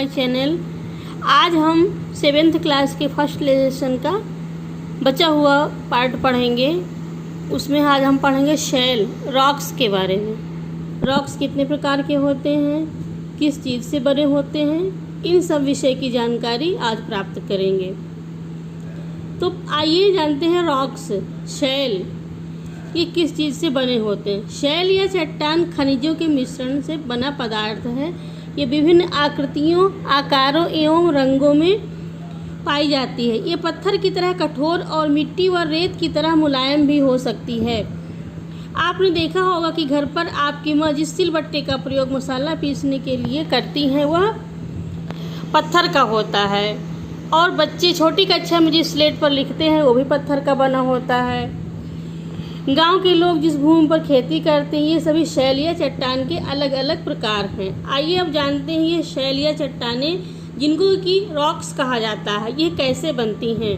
My channel. आज हम 7th class के फर्स्ट लेसन का बचा हुआ पार्ट पढ़ेंगे। उसमें आज हम पढ़ेंगे शेल रॉक्स के बारे में। रॉक्स कितने प्रकार के होते हैं, किस चीज़ से बने होते हैं, इन सब विषय की जानकारी आज प्राप्त करेंगे। तो आइए जानते हैं रॉक्स शेल ये किस चीज़ से बने होते हैं। शेल या चट्टान खनिजों के मिश्रण से बना पदार्थ है। ये विभिन्न आकृतियों, आकारों एवं रंगों में पाई जाती है। ये पत्थर की तरह कठोर और मिट्टी व रेत की तरह मुलायम भी हो सकती है। आपने देखा होगा कि घर पर आपकी माँ जिस सिलबट्टे का प्रयोग मसाला पीसने के लिए करती हैं वह पत्थर का होता है, और बच्चे छोटी कक्षा में जिस स्लेट पर लिखते हैं वो भी पत्थर का बना होता है। गांव के लोग जिस भूमि पर खेती करते हैं ये सभी शैल या चट्टान के अलग अलग प्रकार हैं। आइए अब जानते हैं ये शैल या चट्टानें जिनको कि रॉक्स कहा जाता है ये कैसे बनती हैं।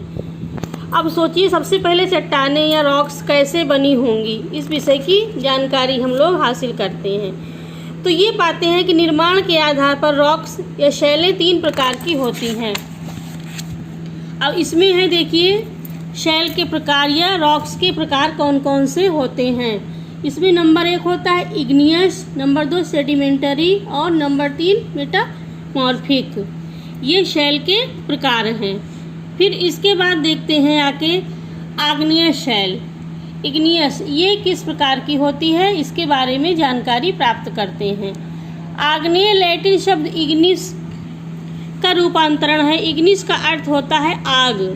अब सोचिए सबसे पहले चट्टानें या रॉक्स कैसे बनी होंगी, इस विषय की जानकारी हम लोग हासिल करते हैं। तो ये पाते हैं कि निर्माण के आधार पर रॉक्स या शैलें 3 प्रकार की होती हैं। अब इसमें है देखिए शैल के प्रकार या रॉक्स के प्रकार कौन कौन से होते हैं। इसमें नंबर 1 होता है इग्नियस, नंबर 2 सेडिमेंटरी और नंबर 3 मेटामॉर्फिक। ये शैल के प्रकार हैं। फिर इसके बाद देखते हैं आगे आग्नेय शैल इग्नियस, ये किस प्रकार की होती है इसके बारे में जानकारी प्राप्त करते हैं। आग्नेय लैटिन शब्द इग्निस का रूपांतरण है। इग्निस का अर्थ होता है आग।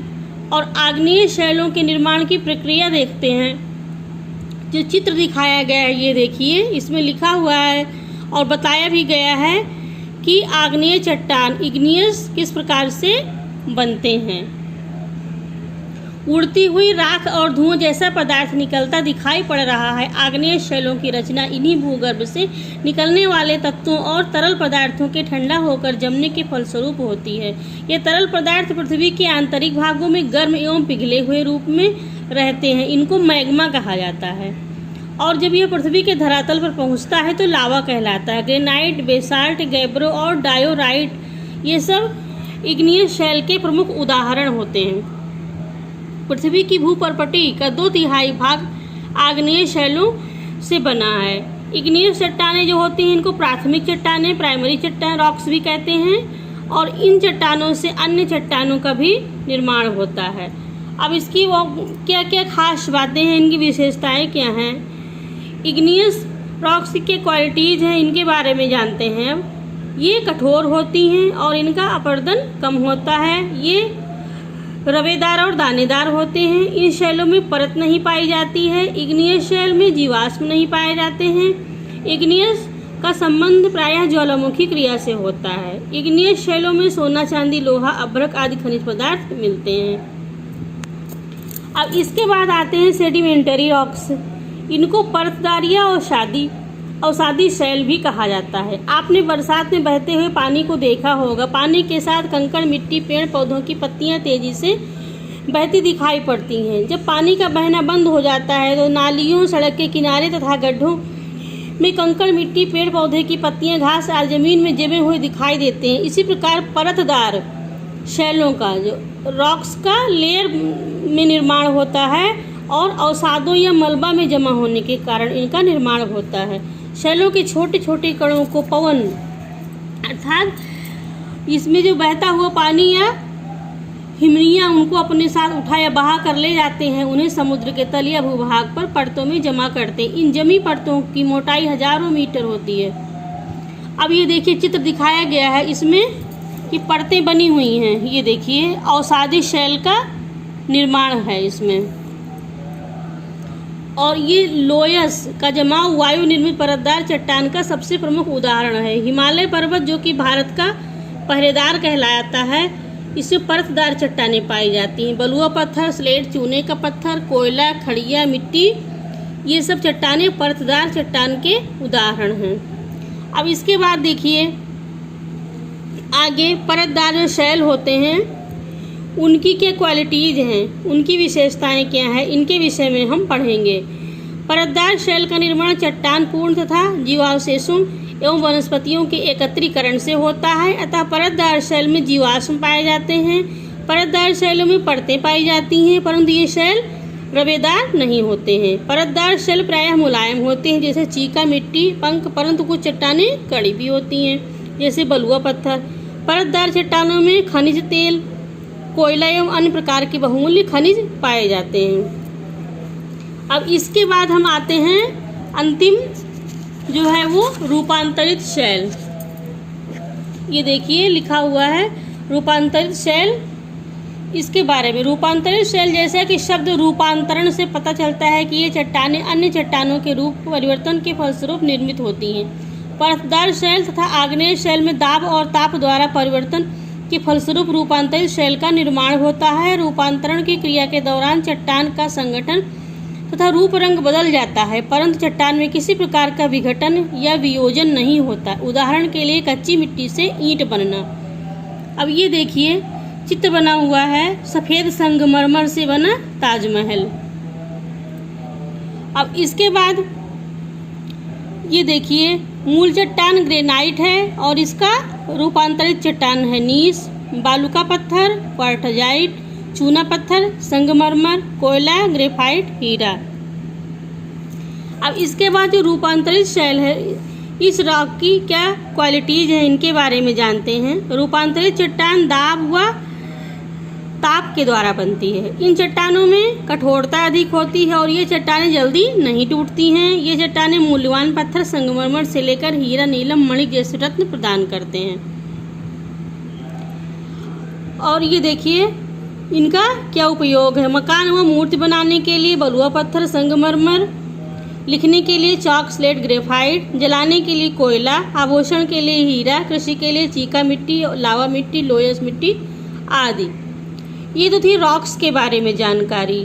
और आग्नेय शैलों के निर्माण की प्रक्रिया देखते हैं। जो चित्र दिखाया गया है ये देखिए, इसमें लिखा हुआ है और बताया भी गया है कि आग्नेय चट्टान इग्नियस किस प्रकार से बनते हैं। उड़ती हुई राख और धुआं जैसा पदार्थ निकलता दिखाई पड़ रहा है। आग्नेय शैलों की रचना इन्हीं भूगर्भ से निकलने वाले तत्वों और तरल पदार्थों के ठंडा होकर जमने के फलस्वरूप होती है। ये तरल पदार्थ पृथ्वी के आंतरिक भागों में गर्म एवं पिघले हुए रूप में रहते हैं। इनको मैग्मा कहा जाता है। और जब यह पृथ्वी के धरातल पर पहुंचता है तो लावा कहलाता है। ग्रेनाइट, बेसाल्ट, गैब्रो और डायोराइट ये सब इग्नियस शैल के प्रमुख उदाहरण होते हैं। पृथ्वी की भूपर्पटी का 2/3 भाग आग्नेय शैलों से बना है। इग्नियस चट्टानें जो होती हैं इनको प्राथमिक चट्टानें, प्राइमरी चट्टान रॉक्स भी कहते हैं। और इन चट्टानों से अन्य चट्टानों का भी निर्माण होता है। अब इसकी वो क्या क्या खास बातें हैं, इनकी विशेषताएं क्या हैं। इग्नियस रॉक्स के क्वालिटीज़ हैं, इनके बारे में जानते हैं। अब ये कठोर होती हैं और इनका अपरदन कम होता है। ये रवेदार और दानेदार होते हैं। इन शैलों में परत नहीं पाई जाती है। इग्नियस शैल में जीवाश्म नहीं पाए जाते हैं। इग्नियस का संबंध प्रायः ज्वालामुखी क्रिया से होता है। इग्नियस शैलों में सोना, चांदी, लोहा, अभ्रक आदि खनिज पदार्थ मिलते हैं। अब इसके बाद आते हैं सेडिमेंटरी रॉक्स। इनको परतदार या अवसादी शैल भी कहा जाता है। आपने बरसात में बहते हुए पानी को देखा होगा। पानी के साथ कंकड़, मिट्टी, पेड़ पौधों की पत्तियां तेजी से बहती दिखाई पड़ती हैं। जब पानी का बहना बंद हो जाता है तो नालियों, सड़क के किनारे तथा गड्ढों में कंकड़, मिट्टी, पेड़ पौधे की पत्तियां, घास आदि जमीन में जमे हुए दिखाई देते हैं। इसी प्रकार परतदार शैलों का जो रॉक्स का लेयर में निर्माण होता है और अवसादों या मलबा में जमा होने के कारण इनका निर्माण होता है। शैलों के छोटे छोटे कणों को पवन अर्थात इसमें जो बहता हुआ पानी या हिमनियाँ उनको अपने साथ उठा या बहा कर ले जाते हैं। उन्हें समुद्र के तल या भूभाग पर परतों में जमा करते हैं। इन जमी परतों की मोटाई हजारों मीटर होती है। अब ये देखिए चित्र दिखाया गया है, इसमें ये परतें बनी हुई हैं। ये देखिए अवसादी शैल का निर्माण है इसमें। और ये लोयस का जमाव वायु निर्मित परतदार चट्टान का सबसे प्रमुख उदाहरण है। हिमालय पर्वत जो कि भारत का पहरेदार कहलाता है, इसमें परतदार चट्टानें पाई जाती हैं। बलुआ पत्थर, स्लेट, चूने का पत्थर, कोयला, खड़िया, मिट्टी ये सब चट्टानें परतदार चट्टान के उदाहरण हैं। अब इसके बाद देखिए आगे परतदार जो शैल होते हैं उनकी क्या क्वालिटीज़ हैं, उनकी विशेषताएं क्या हैं, इनके विषय में हम पढ़ेंगे। परतदार शैल का निर्माण चट्टान पूर्ण तथा जीवावशेषों एवं वनस्पतियों के एकत्रीकरण से होता है। अतः परतदार शैल में जीवाश्म पाए जाते हैं। परतदार शैलों में परतें पाई जाती हैं, परंतु ये शैल रवेदार नहीं होते हैं। परतदार शैल प्रायः मुलायम होते हैं, जैसे चीका मिट्टी, पंख, परंतु कुछ चट्टानें कड़ी भी होती हैं, जैसे बलुआ पत्थर। परतदार चट्टानों में खनिज तेल, कोयला एवं अन्य प्रकार के बहुमूल्य खनिज पाए जाते हैं। अब इसके बाद हम आते हैं अंतिम जो है वो रूपांतरित शैल। ये देखिए लिखा हुआ है रूपांतरित शैल। इसके बारे में रूपांतरित शैल, जैसा कि शब्द रूपांतरण से पता चलता है कि ये चट्टानें अन्य चट्टानों के रूप परिवर्तन के फलस्वरूप निर्मित होती हैं। परतदार शैल तथा आग्नेय शैल में दाब और ताप द्वारा परिवर्तन के फलस्वरूप रूपांतरित शैल का निर्माण होता है। रूपांतरण की क्रिया के दौरान चट्टान का संगठन तथा रूप रंग बदल जाता है, परंतु चट्टान में किसी प्रकार का विघटन या वियोजन नहीं होता। उदाहरण के लिए कच्ची मिट्टी से ईंट बनना। अब ये देखिए चित्र बना हुआ है सफेद संगमरमर से बना ताजमहल। अब इसके बाद ये देखिए मूल चट्टान ग्रेनाइट है और इसका रूपांतरित चट्टान है नीस, बालू का पत्थर, क्वार्टजाइट, चूना पत्थर, संगमरमर, कोयला, ग्रेफाइट, हीरा। अब इसके बाद जो रूपांतरित शैल है, इस रॉक की क्या क्वालिटीज है इनके बारे में जानते हैं। रूपांतरित चट्टान दाब व ताप के द्वारा बनती है। इन चट्टानों में कठोरता अधिक होती है और ये चट्टानें जल्दी नहीं टूटती हैं। ये चट्टानें मूल्यवान पत्थर संगमरमर से लेकर हीरा, नीलम, मणि जैसे रत्न प्रदान करते हैं। और ये देखिए इनका क्या उपयोग है। मकान व मूर्ति बनाने के लिए बलुआ पत्थर संगमरमर, लिखने के लिए चॉक स्लेट ग्रेफाइट, जलाने के लिए कोयला, आभूषण के लिए हीरा, कृषि के लिए चीका मिट्टी, लावा मिट्टी, लोयस मिट्टी आदि। ये तो थी रॉक्स के बारे में जानकारी।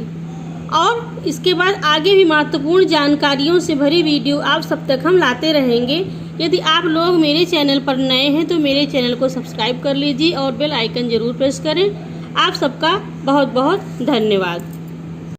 और इसके बाद आगे भी महत्वपूर्ण जानकारियों से भरी वीडियो आप सब तक हम लाते रहेंगे। यदि आप लोग मेरे चैनल पर नए हैं तो मेरे चैनल को सब्सक्राइब कर लीजिए और बेल आइकन ज़रूर प्रेस करें। आप सबका बहुत बहुत धन्यवाद।